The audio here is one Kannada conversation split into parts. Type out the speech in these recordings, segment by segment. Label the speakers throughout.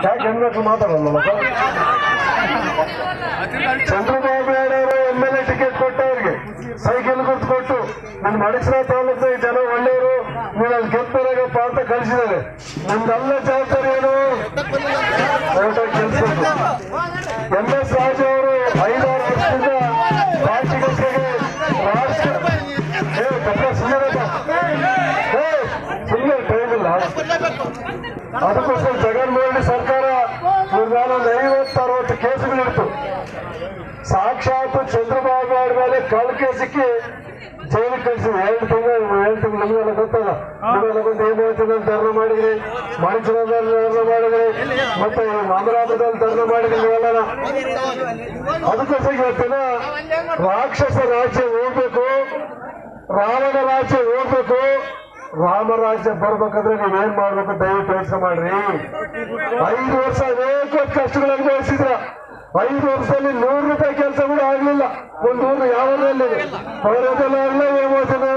Speaker 1: ಯಾಕೆ ಹೆಣ್ಮಕ್ಳು ಮಾತಾಡಲ್ಲ ಚಂದ್ರಬಾಬು ನಾಯ್ಡು MLA ಟಿಕೆಟ್ ಕೊಟ್ಟವ್ರಿಗೆ ಸೈಕಲ್ ಗುರ್ತು ಕೊಟ್ಟು ನಿಮ್ ಮಡಿಸರ ತಾಲೂಕು ಜನ ಒಳ್ಳೆಯವರು ನೀವು ಅಲ್ಲಿ ಗೆದ್ದರಾಗಪ್ಪ ಅಂತ ಕಳಿಸಿದ್ದಾರೆ. ನಿಮ್ದೆಲ್ಲ ಜವಾಬ್ದಾರಿ ಏನು? ಕೆಲಸ MS ರಾಜು ಅವರು 5-6 ವರ್ಷದಿಂದ ರಾಜ್ಯಗಳಿಗೆ ರಾಷ್ಟ್ರ ಸುಮ್ಮನೆ ಟೈಮ್ ಇಲ್ಲ. ಅದಕ್ಕೋಸ್ಕರ ಜಗನ್ಮೋಹನ್ ರೆಡ್ಡಿ ಸರ್ಕಾರ ಇವ್ರೊಂದು 50-60 ಕೇಸುಗಳಿತ್ತು. ಸಾಕ್ಷಾತ್ ಚಂದ್ರಬಾಬು ನಾಯ್ಡು ಮೇಲೆ ಕಳ್ಳ ಕೇಸಕ್ಕೆ ಜೈಲಿಗೆ ಕಳಿಸಿದ್ವಿ. 2 ತಿಂಗಳು ನಿಮಗೆಲ್ಲ ಗೊತ್ತಲ್ಲ. ನಿಮಗೆಲ್ಲ ಗೊತ್ತು ಹೇಮಾವತಿನಲ್ಲಿ ಧರ್ಮ ಮಾಡಿದ್ರಿ, ಮಣಿಪುರದಲ್ಲಿ ಧರ್ಮ ಮಾಡಿದ್ರಿ, ಮತ್ತೆ ಅಮರಾವತಿಯಲ್ಲಿ ಧರ್ಮ ಮಾಡಿದ್ರಿ ನೀವೆಲ್ಲ. ಅದಕ್ಕೋಸ್ಕರ ಇವತ್ತಿನ ರಾಕ್ಷಸ ರಾಜ್ಯ ಹೋಗ್ಬೇಕು, ರಾವಣ ರಾಜ್ಯ ಹೋಗ್ಬೇಕು, ರಾಮರಾಜ್ಯ ಬರ್ಬೇಕಂದ್ರೆ ನೀವೇನ್ ಮಾಡ್ಬೇಕು? ದಯವಿಟ್ಟು ಯೋಚನೆ ಮಾಡ್ರಿ. 5 ವರ್ಷ ಅನೇಕ ಕಷ್ಟಗಳು ಅನುಭವಿಸಿದ್ರ. 5 ವರ್ಷದಲ್ಲಿ 100 ರೂಪಾಯಿ ಕೆಲಸ ಕೂಡ ಆಗ್ಲಿಲ್ಲ. ಒಂದು ಊರು ಯಾವಲ್ಲಿ ಅವರದೆಲ್ಲ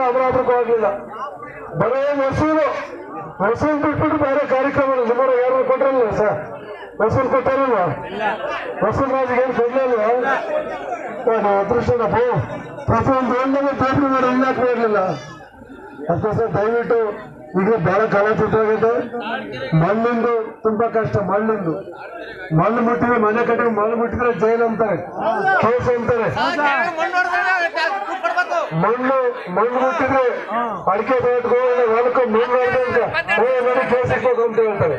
Speaker 1: ಅಮರಾವತಿಗೂ ಆಗ್ಲಿಲ್ಲ. ಬರೇ ವಸೂಲು ಬಿಟ್ಬಿಟ್ಟು ಬೇರೆ ಕಾರ್ಯಕ್ರಮ ಸುಮಾರು ಯಾರು ಕೊಟ್ಟರಲ್ವ ಸರ್? ವಸೂಲ್ ಕೊಟ್ಟಾರಲ್ವಾ? ವಸೂಲ್ ರಾಜಿಗೆ ಏನ್ ಕೊಡ್ಲಿಲ್ವಾ? ಅದೃಷ್ಟನಪ್ಪ ಪ್ರತಿಯೊಂದು ಒಳ್ಳೆ ಪೇಪರ್ ಮಾಡಿ ಇನ್ನಾಕೆ ಇರಲಿಲ್ಲ. ಅದಕ್ಕೋಸ್ಕರ ದಯವಿಟ್ಟು ಈಗ ಬಹಳ ಕಲಾತೀತವಾಗಿದೆ. ಮಣ್ಣಿಂದು ತುಂಬಾ ಕಷ್ಟ. ಮಣ್ಣು ಮುಟ್ಟಿದ್ರೆ ಮನೆ ಕಟ್ಟಿಗೆ ಮಣ್ಣು ಮುಟ್ಟಿದ್ರೆ ಜೈಲ್ ಅಂತಾರೆ, ಕೇಸ್ ಅಂತಾರೆ. ಮಣ್ಣು ಮುಟ್ಟಿದ್ರೆ ಅಡಿಕೆ ತೋಟಕ್ಕೆ ಹೊಲಕ್ಕೆ ಮಣ್ಣು ಕೇಸ್ ಇಕ್ಬೇಕು ಅಂತ ಹೇಳ್ತಾರೆ.